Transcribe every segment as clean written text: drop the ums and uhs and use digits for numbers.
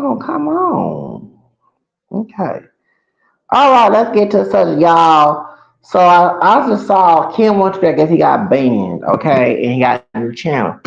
Oh, come on. Okay. All right, let's get to the subject, y'all. So I just saw Kim went to, I guess he got banned, okay, and he got a new channel.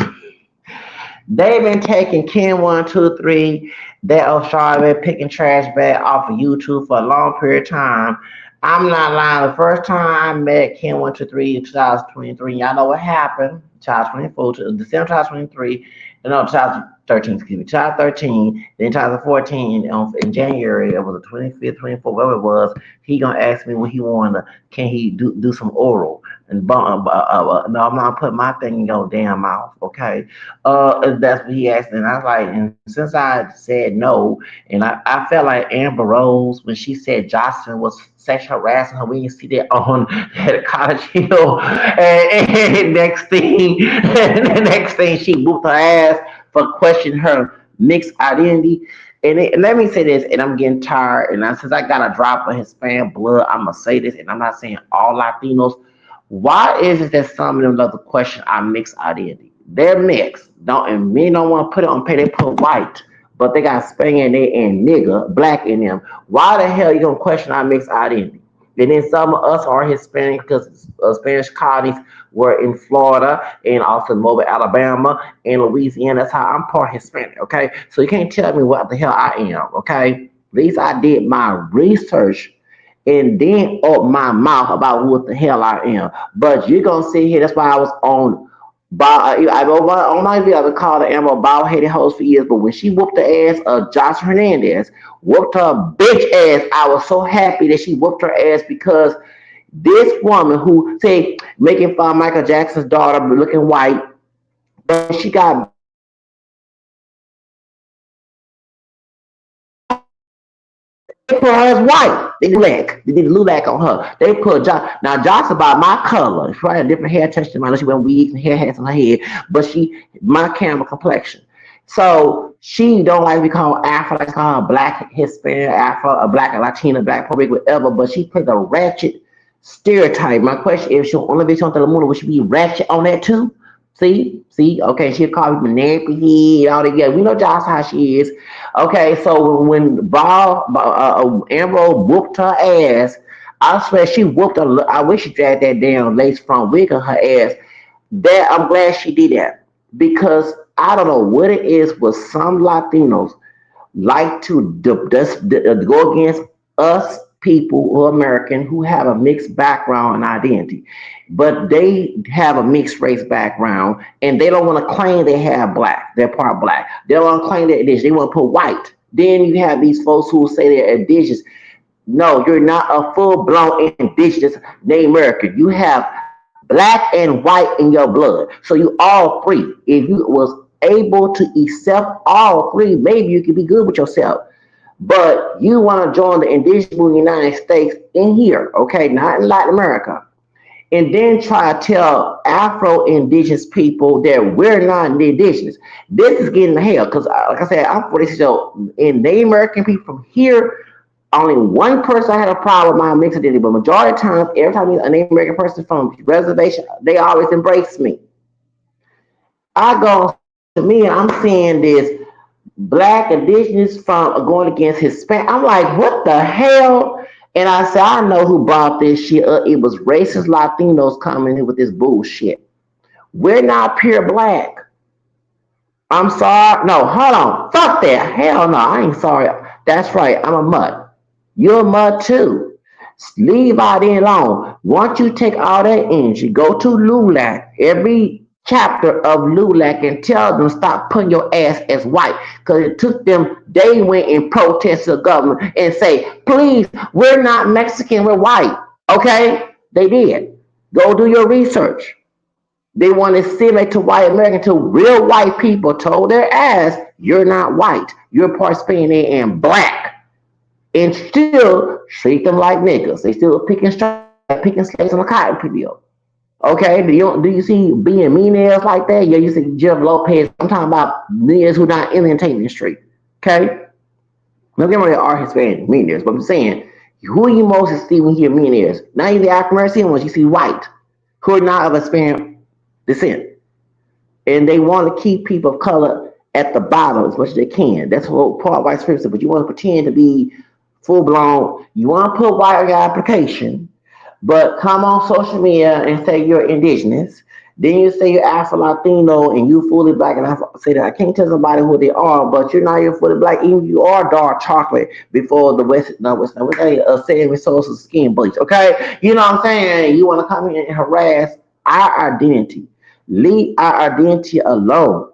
They've been taking Ken 123, that Australia picking trash bag off of YouTube for a long period of time. I'm not lying. The first time I met Ken 123 in 2023, y'all know what happened. 2024, December 2023, no, 2013, excuse me, 2013, then 2014, in January, it was the 25th, 24th, whatever it was, he gonna ask me when he wanted to, can he do some oral? And no, I'm not putting my thing in your damn mouth, okay? That's what he asked, and I was like, and since I said no, and I felt like Amber Rose when she said Jocelyn was sexual harassing her. We didn't see that on at College Hill, and next thing, the next thing she whooped her ass for questioning her mixed identity. And let me say this, and I'm getting tired, and since I got a drop of Hispanic blood, I'm gonna say this, and I'm not saying all Latinos. Why is it that some of them love to question our mixed identity? They're mixed. Don't and men don't want to put it on pay. They put white, but they got Spanish in there and nigga, black in them. Why the hell you gonna question our mixed identity? And then some of us are Hispanic because Spanish colonies were in Florida and also Mobile, Alabama, and Louisiana. That's how I'm part Hispanic. Okay, so you can't tell me what the hell I am. Okay, at least I did my research and then open my mouth about what the hell I am. But you're gonna sit here. That's why I was on. I might be able to call the Amber bald headed host for years, but when she whooped the ass of Josh Hernandez, whooped her bitch ass, I was so happy that she whooped her ass because this woman who say making fun of Michael Jackson's daughter looking white, but she got they put her as white. They did Lulac. They did Lulac on her. They put Josh. Now Josh about my color. She probably had a different hair texture than mine. She went weaves and hair hats on her head, but she my camera complexion. So she don't like to be called Afro, like to call her black, Hispanic, Afro, a black, a Latina, black, Puerto Rican, whatever. But she put a ratchet stereotype. My question is, she'll only be on Telemundo, would she be ratchet on that too? See, okay, she'll call people nappy head, all that. Yeah, we know Josh how she is. Okay, so when Amber whooped her ass, I swear she whooped her. I wish she dragged that damn lace front wig on her ass. That I'm glad she did that because I don't know what it is with some Latinos like to go against us people who are American who have a mixed background and identity, but they have a mixed race background and they don't want to claim they have black, they're part black. They don't want to claim they're indigenous. They want to put white. Then you have these folks who say they're indigenous. No, you're not a full blown indigenous Native American. You have black and white in your blood. So you all free. If you was able to accept all three, maybe you could be good with yourself. But you want to join the indigenous movement in the United States in here, okay, not in Latin America, and then try to tell Afro indigenous people that we're not indigenous. This is getting to hell because, like I said, I'm 46 years old. And Native American people from here, only one person I had a problem with my mixed identity, but majority of times, every time a Native American person from reservation, they always embrace me. I go on social media, I'm seeing this black indigenous from going against Hispanic. I'm like, what the hell? And I said, I know who brought this shit up. It was racist Latinos coming in with this bullshit. We're not pure black. I'm sorry. No, hold on. Fuck that. Hell no, I ain't sorry. That's right. I'm a mutt. You're a mutt too. Leave out in alone. Once you take all that energy, go to LULAC. Every chapter of LULAC and tell them stop putting your ass as white. Because it took them, they went and protested the government and say, please, we're not Mexican, we're white. Okay? They did. Go do your research. They want to assimilate to white American until real white people told their ass, you're not white. You're part Spanish and black. And still treat them like niggas. They still picking slaves on the cotton field. Okay, do you see being millionaires like that? Yeah, you see Jeff Lopez. I'm talking about millionaires who not in the entertainment industry. Okay, don't get rid of our Hispanic millionaires, but I'm saying who you most see when you hear millionaires? Not even the African American ones. You see white who are not of Hispanic descent, and they want to keep people of color at the bottom as much as they can. That's what part white supremacy. But you want to pretend to be full blown. You want to put white on your application, but come on social media and say you're indigenous. Then you say you're Afro Latino and you fully black, and I say that I can't tell somebody who they are, but you're not even fully black. Even you are dark chocolate before the West. No, West. No, saying resources skin bleach. Okay, you know what I'm saying? You want to come in and harass our identity. Leave our identity alone.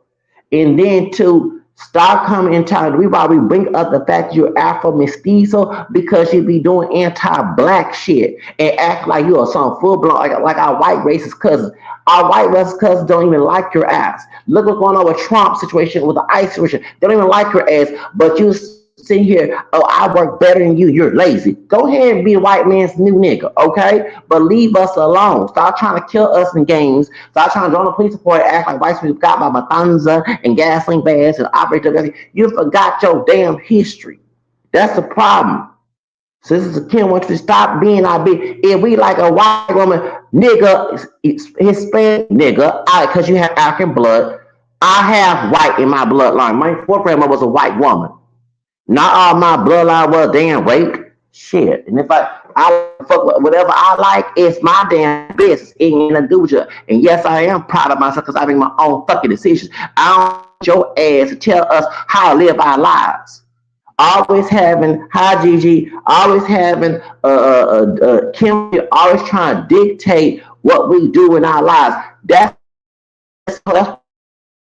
And then to stop coming in time, we probably bring up the fact you're Afro mestizo because you be doing anti-black shit and act like you are some full blown like our white racist cousins. Our white racist cousins don't even like your ass. Look what's going on with Trump situation with the ICE situation. They don't even like your ass, but you sitting here, oh, I work better than you. You're lazy. Go ahead and be a white man's new nigga, okay? But leave us alone. Stop trying to kill us in games. Stop trying to join the police report and act like white people got by Matanza and gasoline bags and operate. You forgot your damn history. That's the problem. So this is a kid wants to stop being our big. If we like a white woman, nigga, Hispanic nigga, because you have African blood, I have white in my bloodline. My fourth grandmother was a white woman. Not all my bloodline was damn raped. Shit. And if I fuck with whatever I like, it's my damn business. It ain't nothing to do with you. And yes, I am proud of myself because I make my own fucking decisions. I don't want your ass to tell us how to live our lives. Always having hi Gigi, always having Kim, always trying to dictate what we do in our lives. That's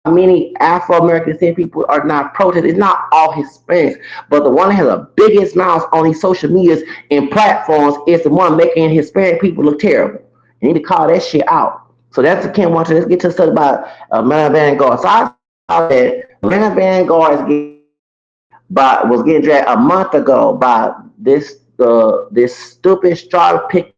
many Afro American people are not protesting. It's not all Hispanics, but the one that has the biggest mouth on these social medias and platforms is the one making Hispanic people look terrible. You need to call that shit out. So that's the Kim watching. Let's get to the stuff about Mulatto Vanguard. So I saw that Mulatto Vanguard was getting dragged a month ago by this stupid straw pick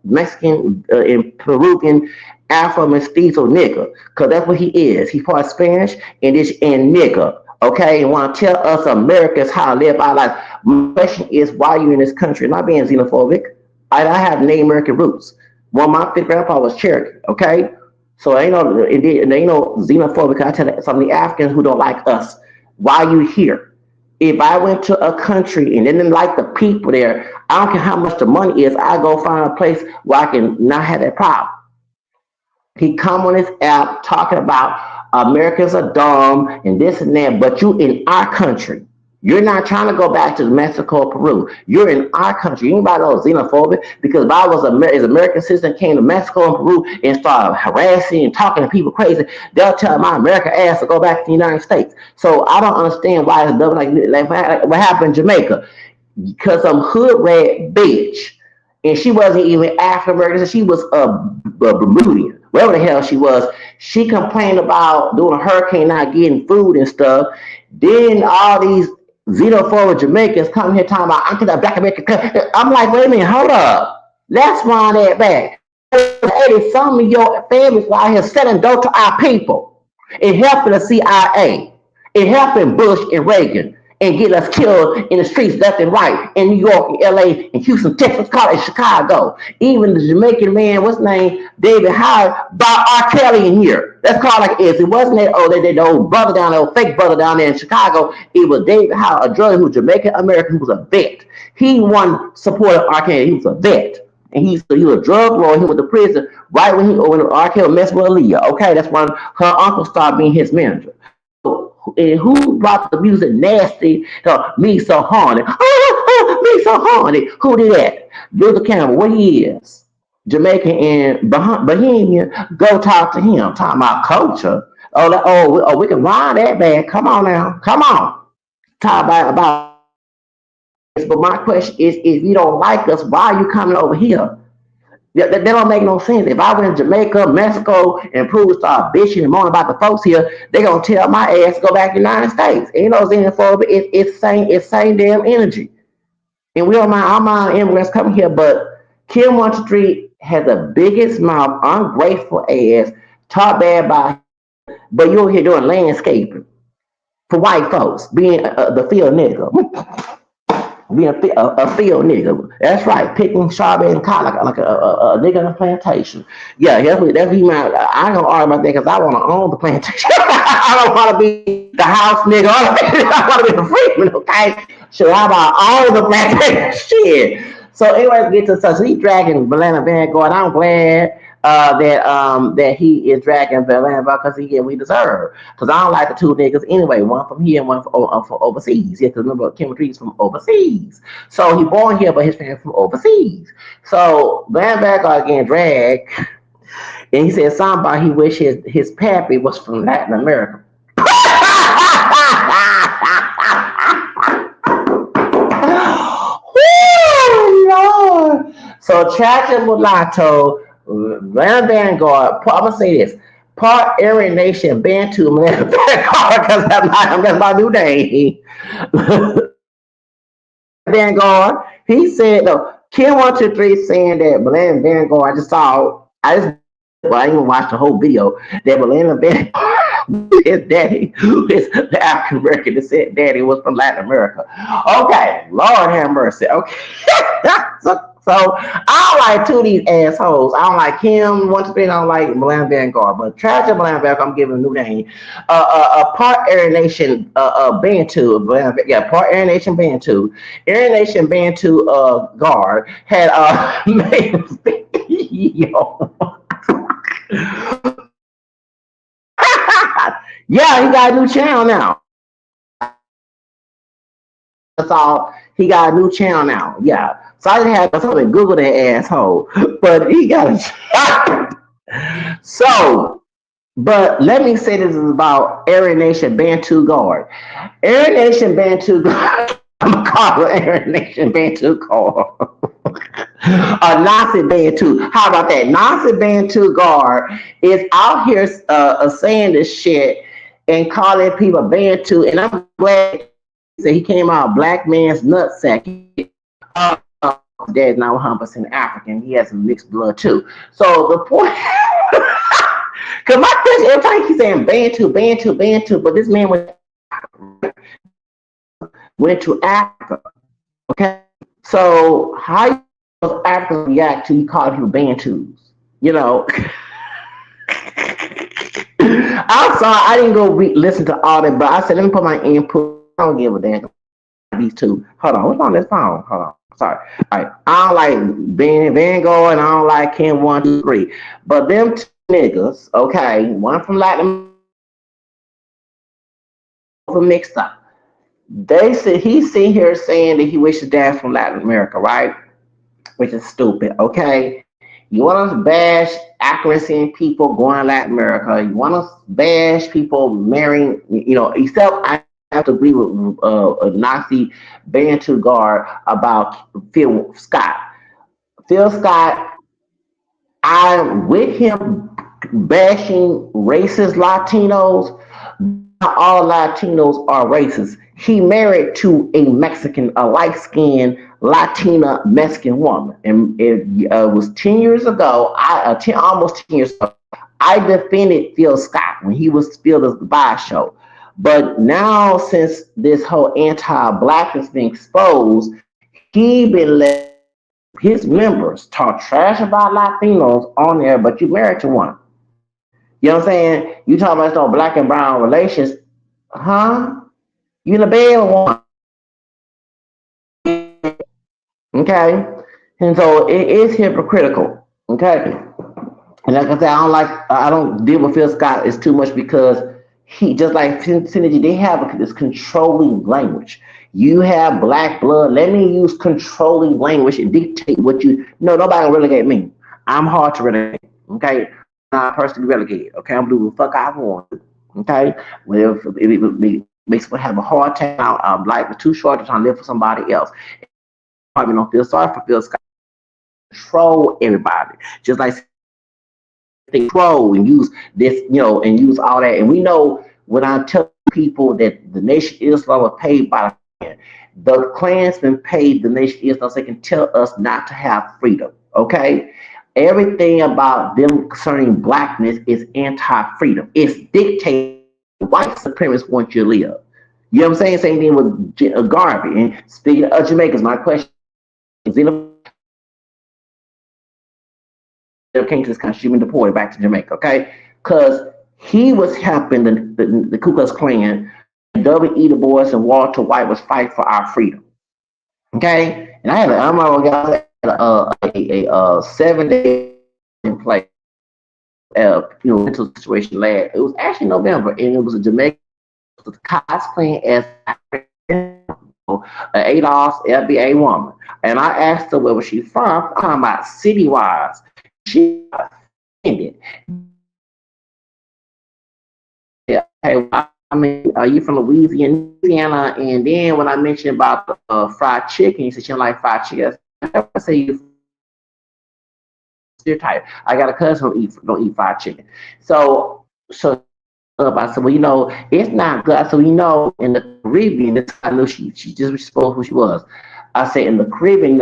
Mexican and Peruvian Afro mestizo nigga, because that's what he is. He's part Spanish and this and nigga. Okay, and want to tell us Americans how to live our life. My question is, why are you in this country? Not being xenophobic. I have Native American roots. One of my fifth grandpa was Cherokee. Okay, so ain't no xenophobic. I tell some of the Africans who don't like us, why are you here? If I went to a country and didn't like the people there, I don't care how much the money is, I go find a place where I can not have that problem. He come on his app talking about Americans are dumb and this and that, but you in our country. You're not trying to go back to Mexico, Peru. You're in our country. Anybody knows xenophobic? Because if I was as American citizen came to Mexico and Peru and started harassing and talking to people crazy, they'll tell my American ass to go back to the United States. So I don't understand why it's double like what happened in Jamaica. Because some hood rat bitch, and she wasn't even African American, she was a Bermudian, wherever the hell she was. She complained about doing a hurricane, not getting food and stuff. Then all these xenophobic Jamaicans come here talking about I'm to the black American. I'm like, wait a minute, hold up. Let's run that back. Hey, some of your families out here selling dope to our people. It helping the CIA. It helping Bush and Reagan and get us killed in the streets left and right in New York, in LA, in Houston, Texas, College, Chicago. Even the Jamaican man, what's his name, David Howard, bought R. Kelly in here. That's called like it is. It wasn't that the old brother down there, old fake brother down there in Chicago. It was David Howard, a drug who was Jamaican American, who was a vet. He won support of R. Kelly. He was a vet. And he was a drug lord. He went to prison right when R. Kelly messed with Aaliyah. Okay, that's when her uncle started being his manager. And who brought the music nasty? Me so haunted. Me so haunted. Who did that? Luther Campbell, what he is. Jamaican and Bohemian, go talk to him. Talking about culture. We can ride that bad. Come on now. Come on. Talk about this. But my question is, if you don't like us, why are you coming over here? That don't make no sense. If I went to Jamaica, Mexico, and Peru start bitching and moaning about the folks here, they gonna tell my ass to go back to the United States. Ain't no xenophobia. It's same damn energy. And we don't mind our mind immigrants coming here, but Kim 123 has the biggest mouth, ungrateful ass, talk bad by, but you over here doing landscaping for white folks, being the field nigga. being a field nigga. That's right, picking strawberries and cotton like a nigga on a plantation. Yeah, that's what he meant. I ain't gonna argue about that because I want to own the plantation. I don't want to be the house nigga. I want to be the freeman. Okay, so how about all the plantation shit? So anyway, get to so he dragging Atlanta Vanguard. I'm glad that he is dragging Atlanta because he get what he deserve. Because I don't like the two niggas anyway. One from here and one from overseas. Yeah, because remember Kim Tree's from overseas. So he born here, but his family from overseas. So Van Vanguard getting dragged, and he said something about he wish his pappy was from Latin America. Lord. So Tragic Mulatto, Van Vanguard, I'm gonna say this. Part Aryan Nation Bantu Van Vanguard, because that's my new name. Vanguard. He said no. Kim 123 saying that Millennium Vanguard. I just well, I even watched the whole video that Millennium Vanguard his daddy, who is the African American descent daddy was from Latin America. Okay, Lord have mercy. Okay. So I don't like two of these assholes. I don't like him. One to three, I don't like Milan Vanguard. But Tragic Milan Vanguard, I'm giving a new name. Part Aryan Nation Bantu. Yeah, part Aryan Nation Bantu. Aryan Nation Bantu guard had made yo. Yeah, he got a new channel now. That's all. He got a new channel now. Yeah. So I just had to something Google that asshole. But he got a so but let me say this is about Aryan Nation Bantu Guard. Aryan Nation Bantu Guard. I'm gonna call it Aryan Nation Bantu Guard. A Nazi Bantu. How about that? Nazi Bantu Guard is out here saying this shit and calling people Bantu. And I'm glad he came out black man's nutsack. Uh, Dad's not 100% African. He has some mixed blood too. So the point, because my question every time he's saying Bantu, Bantu, Bantu, but this man went to Africa. Okay, so how does Africa react to you calling people Bantus? You know. I'm sorry, I didn't go listen to all that, but I said let me put my input. I don't give a damn. These two. Hold on, what's on this phone? Hold on. Sorry. All right. I don't like Vanguard and I don't like Kim 123. But them two niggas, okay, one from Latin America mixed up. They said he's sitting here saying that he wishes dad from Latin America, right? Which is stupid, okay? You want to bash accuracy in people going to Latin America. You want to bash people marrying, except I have to agree with a Nazi Bantu guard about Phil Scott. Phil Scott, I'm with him bashing racist Latinos. Not all Latinos are racist. He married to a Mexican, a light-skinned Latina Mexican woman, and it was 10 years ago. Almost 10 years ago, I defended Phil Scott when he was Phil's Goodbye show. But now, since this whole anti-blackness been exposed, he been let his members talk trash about Latinos on there. But you married to one. You know what I'm saying? You talking about no black and brown relations, huh? You in the bed with one, okay? And so it is hypocritical, okay? And like I said, I don't deal with Phil Scott as too much because he just like Synergy, they have this controlling language. You have black blood. Let me use controlling language and dictate what you. No, nobody can relegate me. I'm hard to relegate. Okay, I'm not personally relegated. Okay, I'm doing the fuck I want. Okay, well, if it makes me have a hard time. I'm like too short to try to live for somebody else. I don't feel sorry for Phil Scott. Control everybody, just like control and use this, and use all that. And we know when I tell people that the Nation of Islam was paid by the Klansmen paid the Nation of Islam so they can tell us not to have freedom. Okay? Everything about them concerning blackness is anti-freedom. It's dictated. White supremacists want you to live. You know what I'm saying? Same thing with Garvey. And speaking of Jamaicans, my question is, came to this country, she been deported back to Jamaica, okay? Because he was helping the Ku Klux Klan. W.E. Du Bois and Walter White was fighting for our freedom, okay? And I'm not gonna a 7 day in place, mental situation last. It was actually November, and it was a Jamaican cosplaying as an ADOS FBA woman. And I asked her where was she from. I'm talking about city wise. She offended. Yeah, hey, I mean, are you from Louisiana? And then when I mentioned about the fried chicken, you said she don't like fried chicken. I say you're tired. I got a cousin who don't eat fried chicken. So I said, well, it's not good. I said, well, in the Caribbean, this I knew she just exposed who she was. I said in the Caribbean,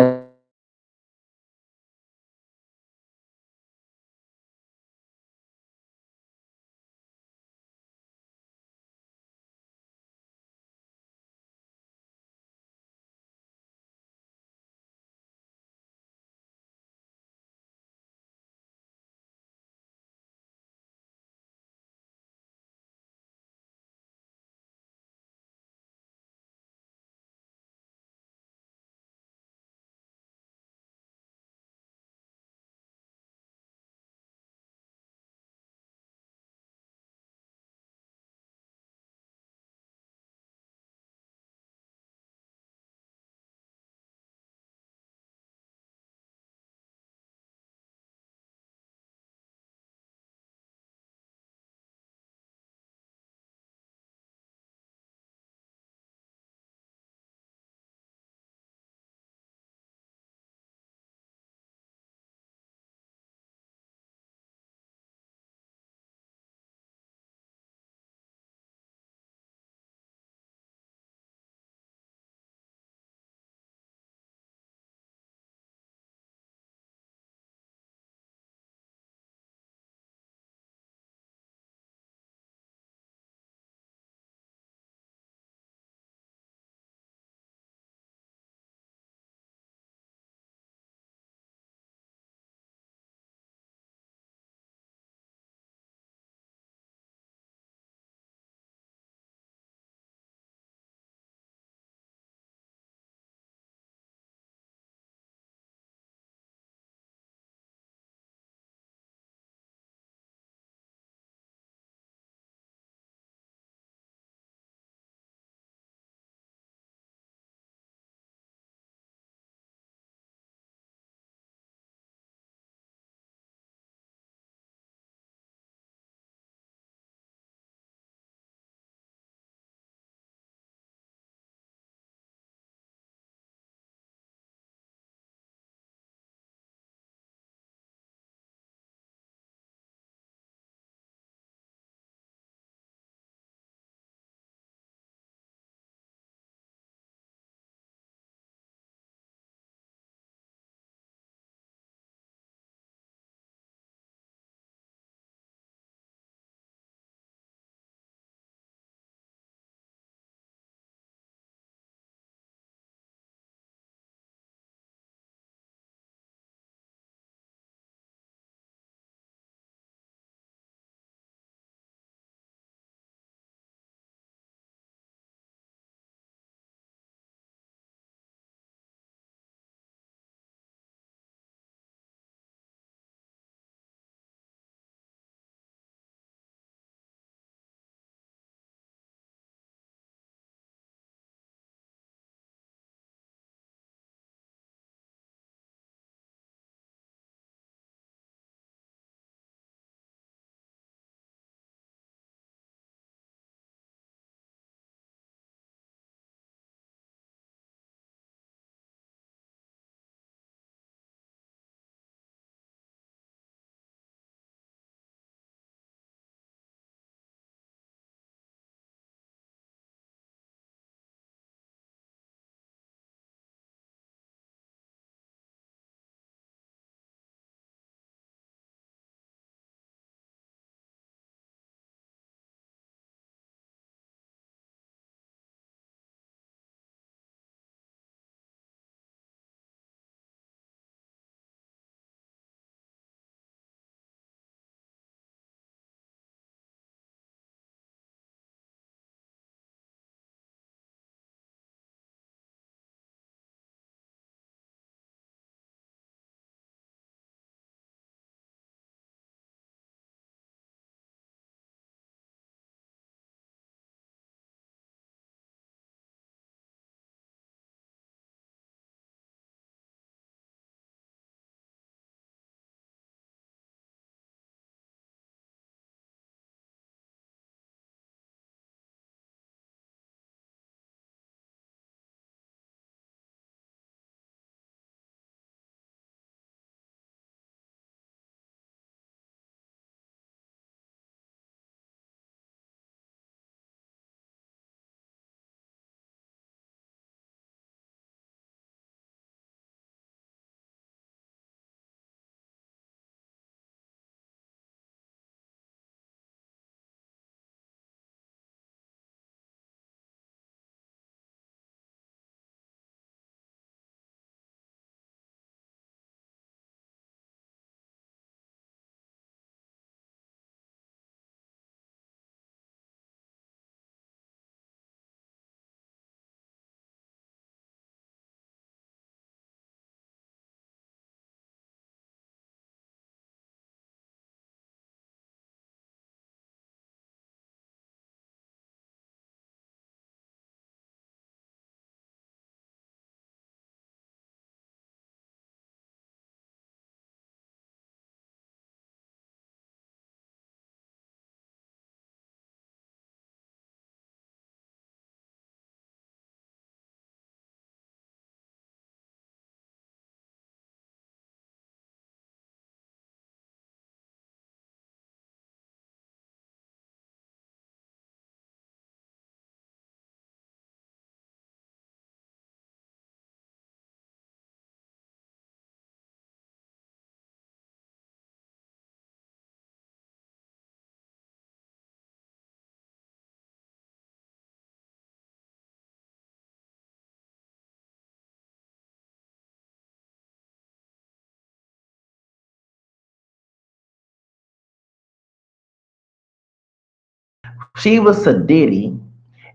She was Sadiddy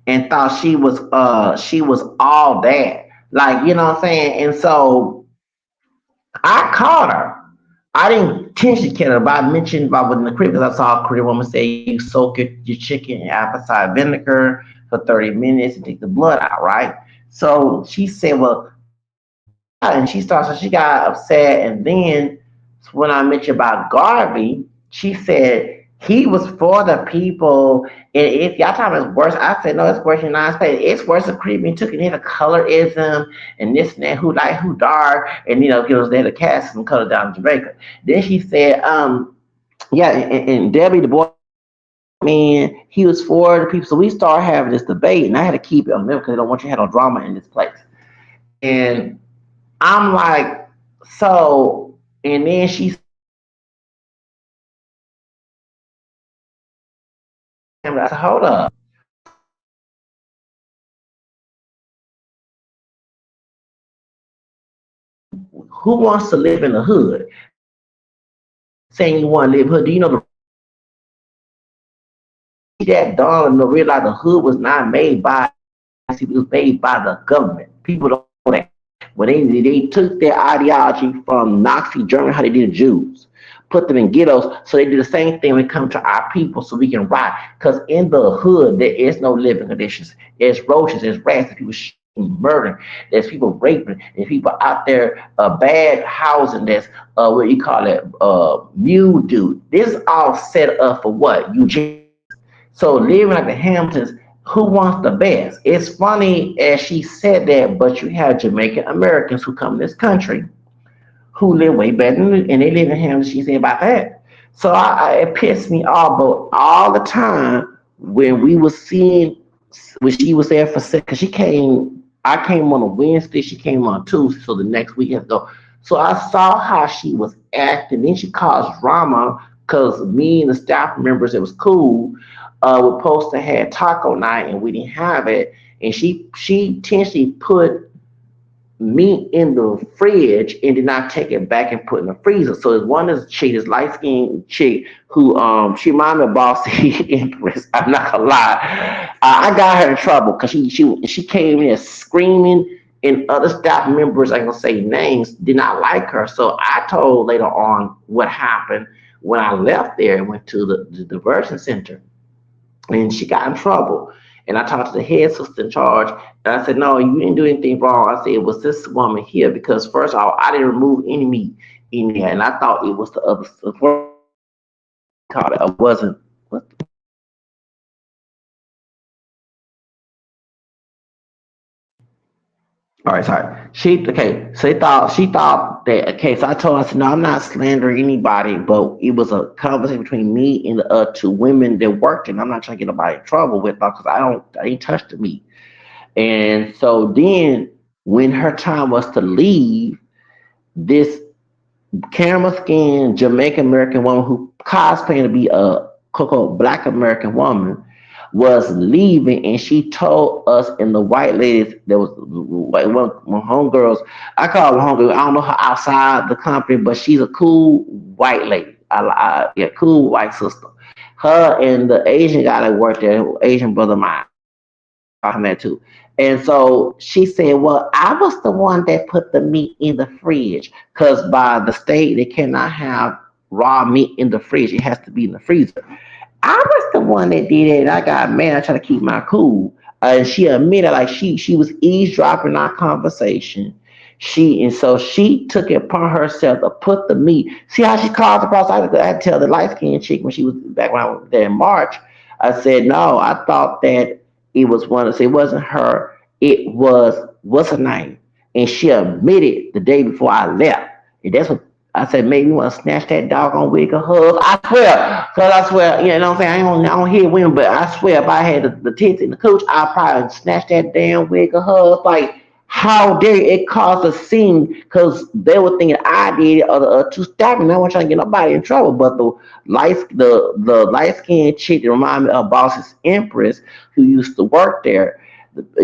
and thought she was all that. Like, you know what I'm saying? And so I caught her. I didn't intentionally kill her, but I mentioned about in the crib because I saw a Korean woman say you soak your chicken in apple cider vinegar for 30 minutes and take the blood out, right? So she said, well, and she got upset. And then when I mentioned about Garvey, she said he was for the people. And if y'all talking about it's worse, I said, no, it's worse in the United States. It's worse than creeping took it into colorism and this and that, who light, who dark, and it was there the cast and color down in Jamaica. Then she said, yeah, and Debbie, the boy, man, he was for the people. So we started having this debate, and I had to keep it on them because they don't want you to have no drama in this place. And I'm like, so, and then she said, I said, hold up. Who wants to live in the hood? Saying you want to live hood. Do you know the that dawn and realize the hood was not made by it was made by the government. People don't know that. When they took their ideology from Nazi Germany, how they did the Jews, put them in ghettos, so they do the same thing when it comes to our people, so we can ride. Because in the hood there is no living conditions. There's roaches, there's rats, there's people shooting, murdering, there's people raping, there's people out there bad housing. There's what you call it, mule dude. This is all set up for what? Eugenics. So living like the Hamptons, who wants the best? It's funny as she said that, but you have Jamaican Americans who come to this country who live way better and they live in Hamptons. She said about that. So it pissed me off, but all the time when we was seeing when she was there for because she came, I came on a Wednesday, she came on Tuesday, so the next week had to go. So I saw how she was acting. Then she caused drama because me and the staff members, it was cool. Were supposed to have taco night and we didn't have it. And she intentionally put meat in the fridge and did not take it back and put in the freezer. So there's one is chick, this light skinned chick who she reminded me of Bossy Empress. I'm not gonna lie. I got her in trouble because she came in screaming and other staff members, I ain't gonna say names, did not like her. So I told later on what happened when I left there and went to the diversion center and she got in trouble. And I talked to the head sister in charge, and I said, "No, you didn't do anything wrong." I said, "It was this woman here because first of all, I didn't remove any meat in there, and I thought it was the other what called it. I wasn't. What All right, sorry. So she thought that okay. So I told her, I said, no, I'm not slandering anybody, but it was a conversation between me and the two women that worked, and I'm not trying to get nobody in trouble with her because I ain't touched the meat. And so then when her time was to leave, this camera skin Jamaican American woman who cosplaying to be a Coco Black American woman was leaving, and she told us and the white ladies there was like one homegirls. I call her homegirl. I don't know her outside the company, but she's a cool white lady. Yeah, cool white sister. Her and the Asian guy that worked there, Asian brother of mine on that too. And so she said, well, I was the one that put the meat in the fridge because by the state, they cannot have raw meat in the fridge. It has to be in the freezer. I was the one that did it. And I got mad. I tried to keep my cool. And she admitted like she was eavesdropping our conversation. She took it upon herself to put the meat. See how she caused the process. I had to tell the light skinned chick when she was back when I was there in March. I said, no, I thought that it was one of it wasn't her, it was what's her name? And she admitted the day before I left. And that's what I said, maybe you want to snatch that doggone wig of hers. I swear, because I swear, you know what I'm saying? I don't hear women, but I swear if I had the tits and the cooch, I'd probably snatch that damn wig of hers. Like, how dare it caused a scene because they were thinking I did it or the two stabbing. I wasn't trying to get nobody in trouble, but the light skinned chick that reminded me of Boss's Empress who used to work there.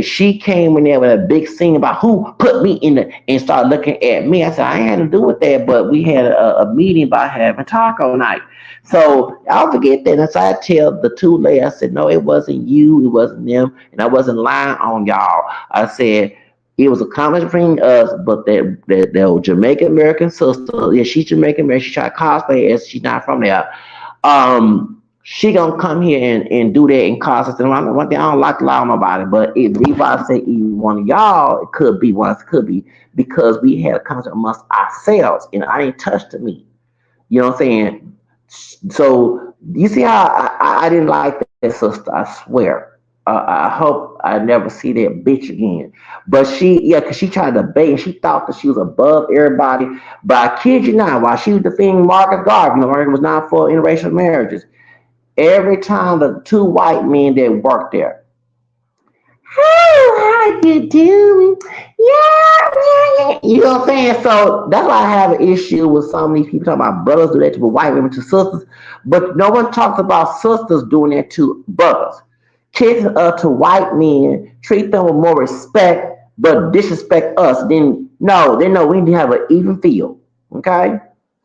She came in there with a big scene about who put me in the and started looking at me. I said I ain't had to do with that, but we had a meeting about having taco night. So I'll forget that. And so I tell the two ladies, I said, no, it wasn't you, it wasn't them, and I wasn't lying on y'all. I said it was a comment between us, but that Jamaican American sister, yeah, she's Jamaican American. She tried to cosplay as she's not from there. She gonna come here and do that and cause us. And one thing I don't like to lie on nobody, but if I say either one of y'all, it could be one, it could be because we had a conversation amongst ourselves, and I didn't touch the meat. You know what I'm saying? So you see how I didn't like that sister. I swear. I hope I never see that bitch again. But yeah, because she tried to bait and she thought that she was above everybody. But I kid you not, while she was defending Marcus Garvey, Marcus was not for interracial marriages. Every time the two white men that worked there, how you doing? Yeah. You know what I'm saying? So that's why I have an issue with some of these people talking about brothers do that to white women to sisters, but no one talks about sisters doing that to brothers. Kids to white men, treat them with more respect, but disrespect us. Then no, they know we need to have an even field. Okay?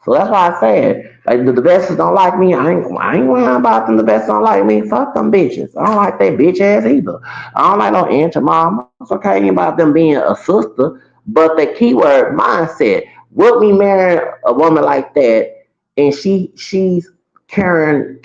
So that's why I said, like the Vestals don't like me. I ain't worrying about them. The Vestals don't like me. Fuck them bitches. I don't like that bitch ass either. I don't like no auntie mama. It's okay ain't about them being a sister. But the keyword mindset. Would we marry a woman like that and she's Carolyn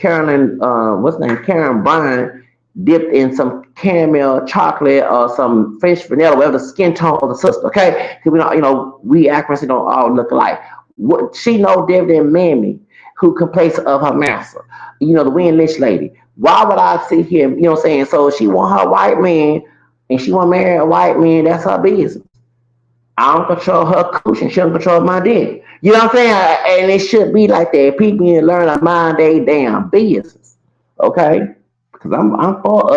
what's her name? Karen Bryan dipped in some caramel chocolate or some French vanilla, whatever the skin tone of the sister, okay? Because we don't, we actresses don't all look alike. What she know different than Mammy, who complains of her master. The Win Lynch lady. Why would I sit here? You know what I'm saying? So she want her white man, and she want to marry a white man. That's her business. I don't control her cushion. She don't control my dick. You know what I'm saying? And it should be like that. People need to learn to mind their damn business. Okay? Because I'm for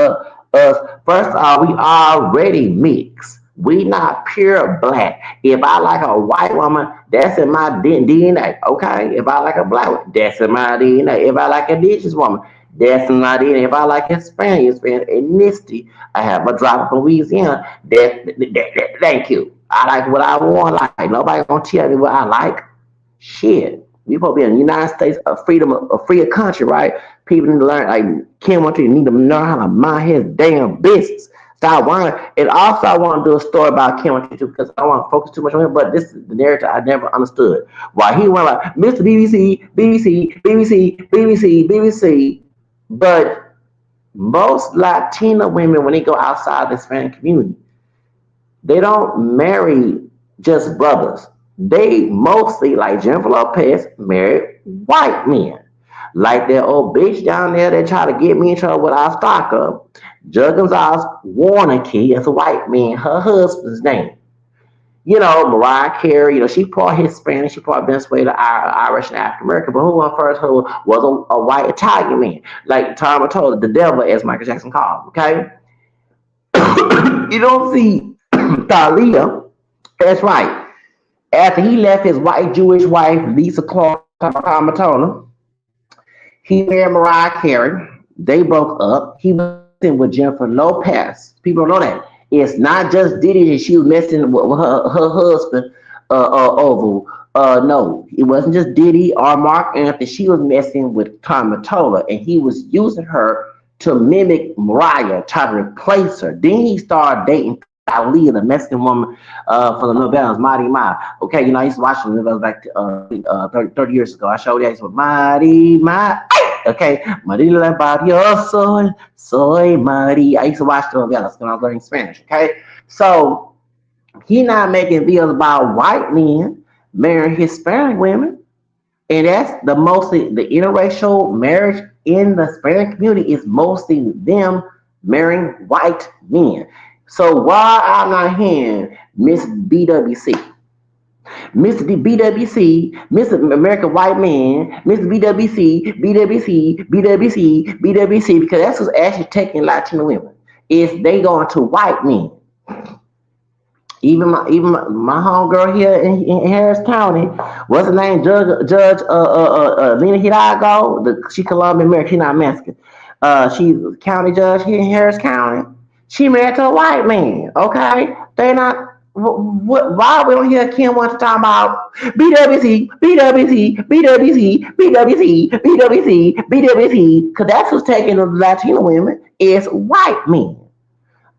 us. First of all, we already mixed. We not pure black. If I like a white woman, that's in my DNA. Okay? If I like a black woman, that's in my DNA. If I like a indigenous woman, that's in my DNA. If I like Hispanic ethnicity, I have a drop from Louisiana. Thank you. I like what I want. Like nobody gonna tell me what I like. Shit, we supposed to be in the United States, a freer country, right? People need to learn. Like Kim wants to need to learn how to mind his damn business. Stop worrying. And also, I want to do a story about Kim too because I don't want to focus too much on him. But this is the narrative I never understood. Why he went like Mr. BBC, BBC, BBC, BBC, BBC, but most Latina women when they go outside the Hispanic community they don't marry just brothers. They mostly, like Jennifer Lopez, married white men. Like that old bitch down there that tried to get me in trouble with our stock up. Judge Gonzalez Warnke is a white man, her husband's name. Mariah Carey, she part Hispanic, she part Venezuela, Irish, and African American, but who was first who was a white Italian man. Like Tom told the devil, as Michael Jackson called him, okay? You don't see Thalia. That's right. After he left his white Jewish wife, Lisa Clark Matona, he married Mariah Carey. They broke up. He was messing with Jennifer Lopez. People don't know that. It's not just Diddy that she was messing with her husband over. No, it wasn't just Diddy or Mark Anthony. She was messing with Tom Mottola, and he was using her to mimic Mariah, try to replace her. Then he started dating Thalia, the Mexican woman for the novellas, Mighty Ma. Okay, I used to watch the novellas back 30 years ago. I showed you guys with Mighty Ma. Okay, Marila Barrio soy Mari. I used to watch the novellas when I was learning Spanish. Okay, so he not making videos about white men marrying Hispanic women. And that's mostly the interracial marriage in the Hispanic community is mostly them marrying white men. So why I'm not hearing Miss BWC, Mr. BWC, Mr. American White Man, Mr. BWC, BWC, BWC, BWC, because that's what's actually taking Latino women. Is they going to white men. Even my homegirl here in Harris County, what's her name? Judge Lena Hidalgo. She Colombian American. She's not Mexican. She's a county judge here in Harris County. She married to a white man. Okay, they not. Why we don't hear Kim want to talk about BWC, BWC, BWC, BWC, BWC, BWC? Because that's who's taking the Latino women is white men.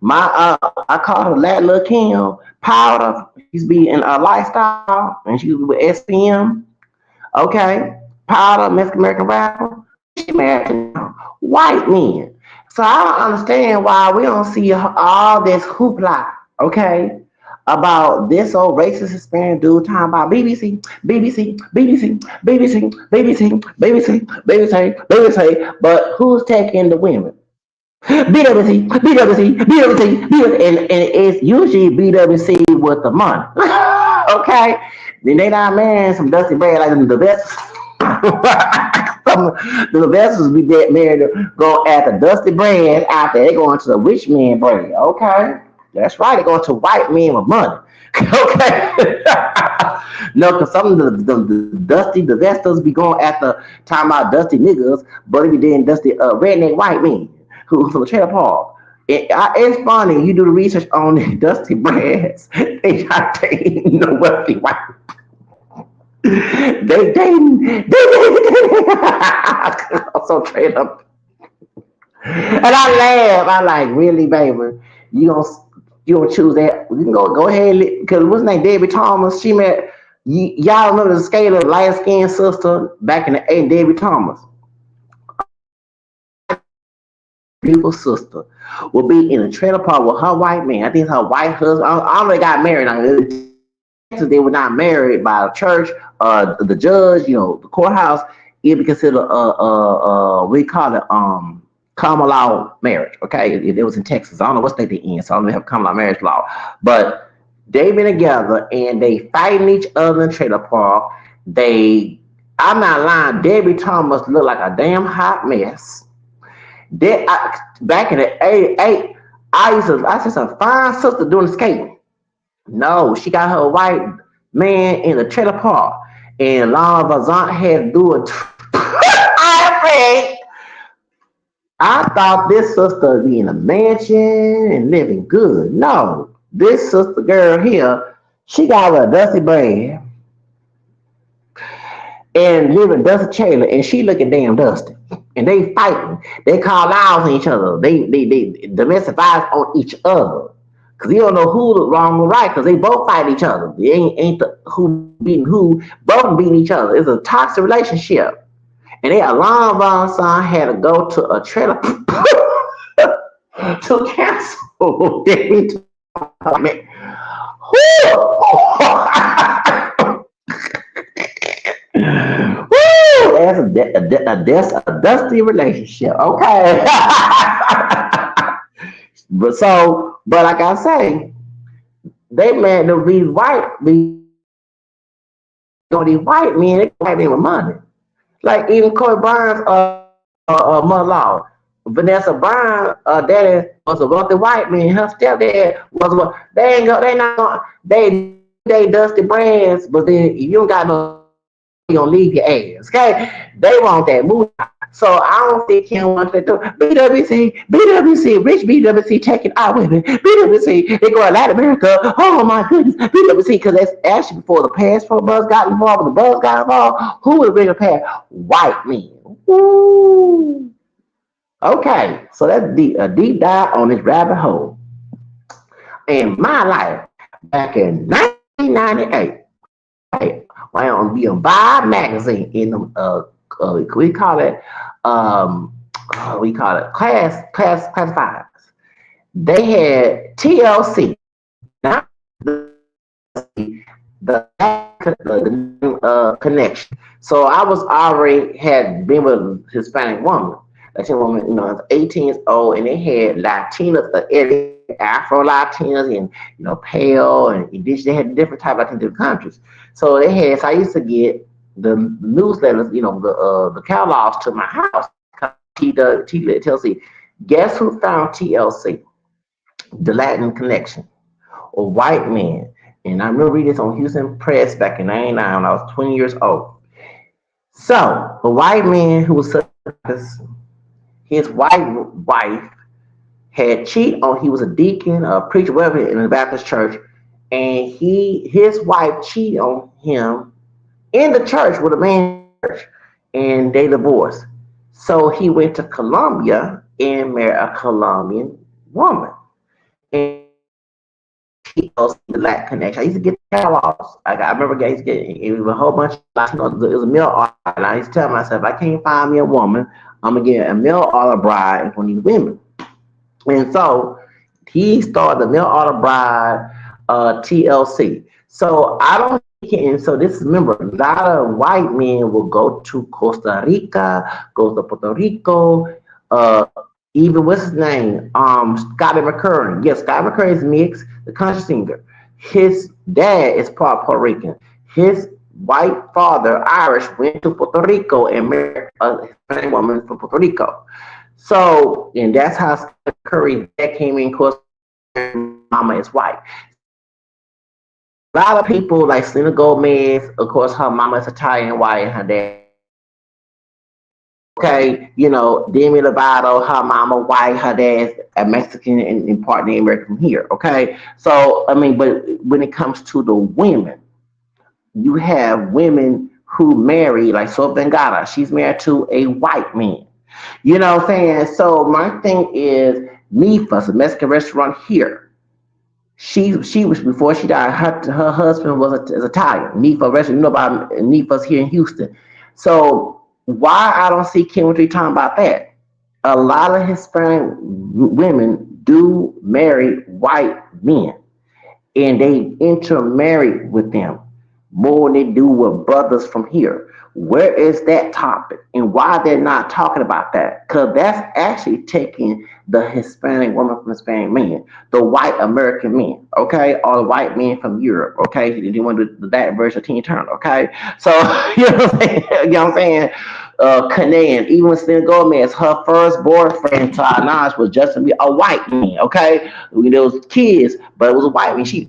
I call her Lat Lil Kim Powder. She's be in a lifestyle, and she was with SPM. Okay, Powder, Mexican American rapper. She married to white men. So I don't understand why we don't see all this hoopla. Okay, about this old racist Hispanic dude talking about BBC, BBC, BBC, BBC, BBC, BBC, BBC, BBC. But who's taking the women? BWC, BWC, BWC, BWC, and it's usually BWC with the money. Okay? Then they not marrying some dusty bread like the best. The vessels be dead married to go at the dusty bread out there. They going to the rich man bread. Okay? That's right. They going to white men with money. Okay? No, because some of the dusty, the vestals be going at the talking about dusty niggas, but it be then dusty redneck white men who from the trailer park. It's funny. You do the research on the dusty brands. They not dating no wealthy white. They I'm so trailer. And I laugh. I like really, baby. You don't you don't choose that. You can go ahead because what's his name? Debbie Thomas. She met y'all remember the skater, light skinned sister back in the 80s, Debbie Thomas. Beautiful sister will be in a trailer park with her white man. I think it's her white husband. I don't know they got married. Now, they were not married by the church, the judge, the courthouse. It'd be considered we call it common law marriage. Okay, it was in Texas. I don't know what state they in, so I don't have common law marriage law. But they been together and they fighting each other in trailer park. I'm not lying. Debbie Thomas looked like a damn hot mess. Back in the '88, I said some fine sister doing the skating. No, she got her white man in the trailer park, and Lana Vazant had to do it. I thought this sister be in a mansion and living good. No, this sister girl here, she got a dusty brand and living Dusty Taylor, and she looking damn dusty. And they fighting. They call out on each other. They domestic violence on each other. Cause you don't know who wrong or right. Cause they both fight each other. They ain't the who beating who. Both beating each other. It's a toxic relationship. And they Alon Von Son had to go to a trailer to cancel. That's a dusty relationship. Okay. but like I say, they man to be white, be gonna be white men, they white men with money. Like even Corey Burns, mother-in-law, Vanessa Bryan, daddy was a wealthy white man. Her stepdad was they ain't go, they not gonna, they dusty brands, but then you don't got no you gonna leave your ass. Okay, they want that move. So I don't think Kim wants to do BWC, rich BWC taking our women. BWC, they go to Latin America. Oh my goodness, BWC, because that's actually before the passport buzz got involved. When the buzz got involved, who would bring a pass? White men. Woo. Okay, so that's a deep dive on this rabbit hole. In my life, back in 1998. I on be on Vibe magazine in the we call it classifieds. They had TLC, not the connection. So I was already had been with a Hispanic woman. Latino woman, 18 years old, and they had Latinas, Afro Latinas, and pale and indigenous. They had different type of different countries. So they had. So I used to get the newsletters, the catalogs to my house. TLC. Guess who found TLC? The Latin Connection, or white men. And I remember reading this on Houston Press back in '99 when I was 20 years old. So the white man who was his white wife had cheated on. He was a deacon, a preacher, whatever in the Baptist church, and his wife cheated on him in the church with a man in the church, and they divorced. So he went to Colombia and married a Colombian woman. And TLC, the Latin Connection. I used to get catalogs. I remember I used to get it was a whole bunch of Latinos. It was a male art, and I used to tell myself, I can't find me a woman, I'm gonna get a male art bride for these women. And so he started the Male Auto Bride TLC. So I don't and so this remember a lot of white men will go to Costa Rica, go to Puerto Rico, uh even what's his name? Scotty McCurry. Yes, Scotty McCurry is mixed, the country singer. His dad is part Puerto Rican. His white father, Irish, went to Puerto Rico and married a Hispanic woman from Puerto Rico. So, and that's how Steph Curry that came in, of course, mama is white. A lot of people like Selena Gomez, of course, her mama is Italian white and her dad. Okay, Demi Lovato, her mama white, her dad's a Mexican and part Native American from here. Okay, so I mean, but when it comes to the women, you have women who marry, like Soap Bengata, she's married to a white man. You know what I'm saying? So my thing is Nifa's a Mexican restaurant here. She was before she died. Her husband is Italian. Nifa restaurant. You know about Nifa's here in Houston. So why I don't see chemistry talking about that? A lot of Hispanic women do marry white men and they intermarry with them more than they do with brothers from here. Where is that topic and why they're not talking about that? Because that's actually taking the Hispanic woman from Hispanic man, the white American men, okay, or the white men from Europe, okay. They want to do that version of Tina Turner, okay. So you know what I'm saying? You know what I'm saying? Canadian, even with Selena Gomez, her first boyfriend to our knowledge was Justin Bieber, a white man, okay. There was kids, but it was a white man. She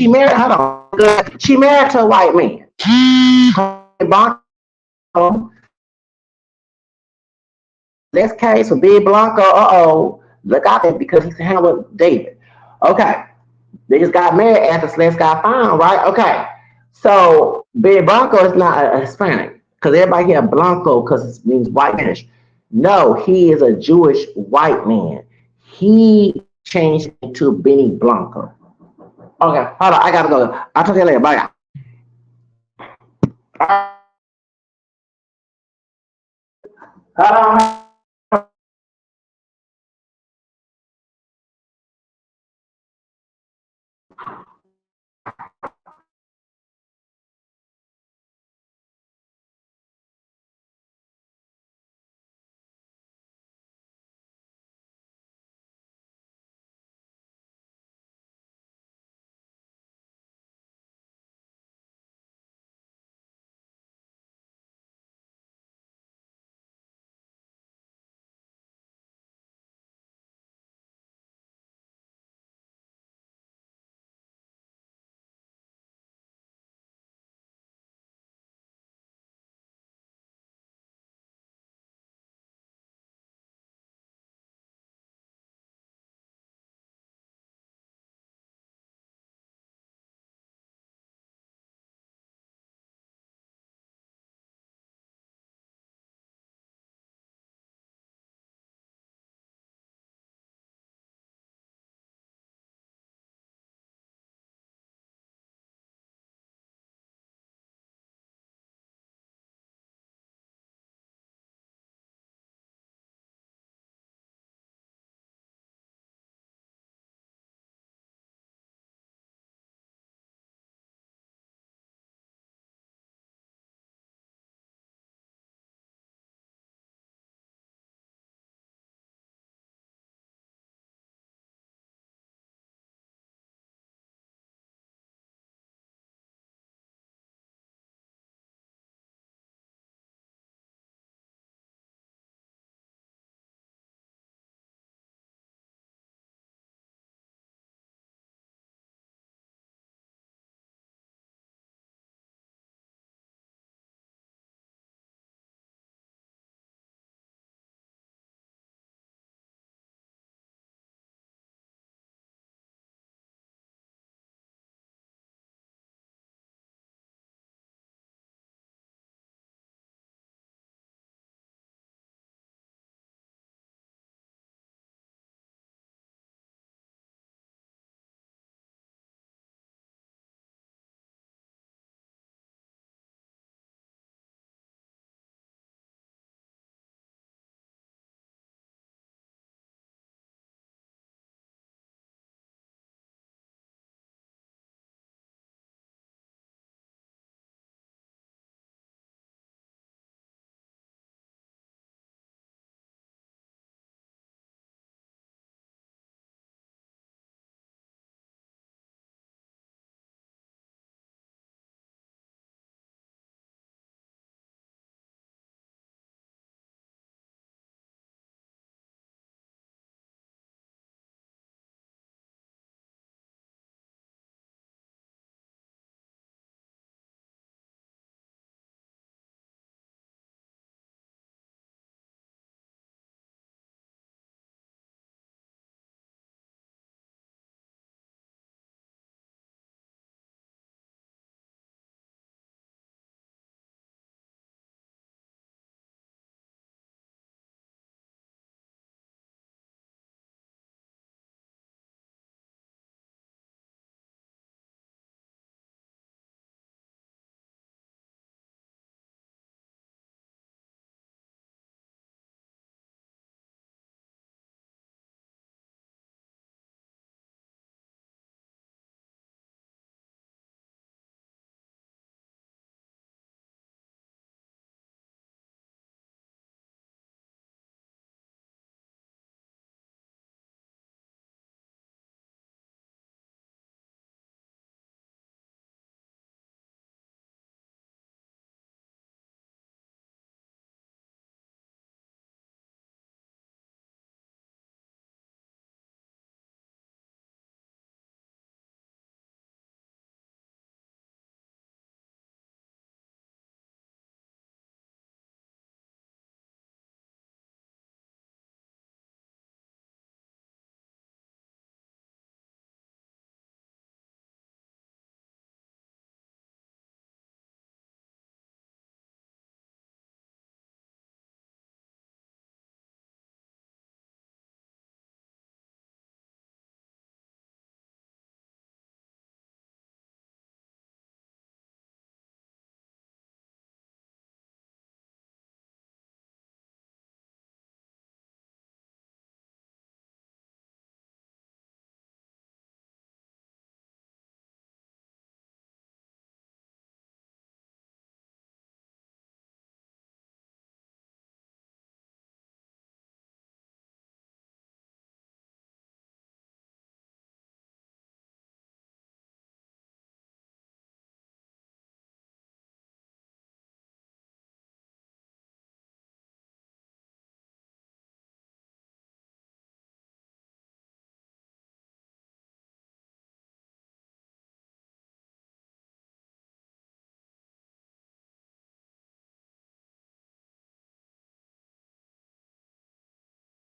married. Hold on, she married to a white man. Next case for Big Blanco. Look out there because he's hanging with David. Okay, they just got married after Celeste got found, right? Okay, so Big Blanco is not a Hispanic because everybody here Blanco because it means white finish. No, he is a Jewish white man. He changed into Benny Blanco. Okay, hold on, I gotta go. I'll talk to you later. Bye. Hold on.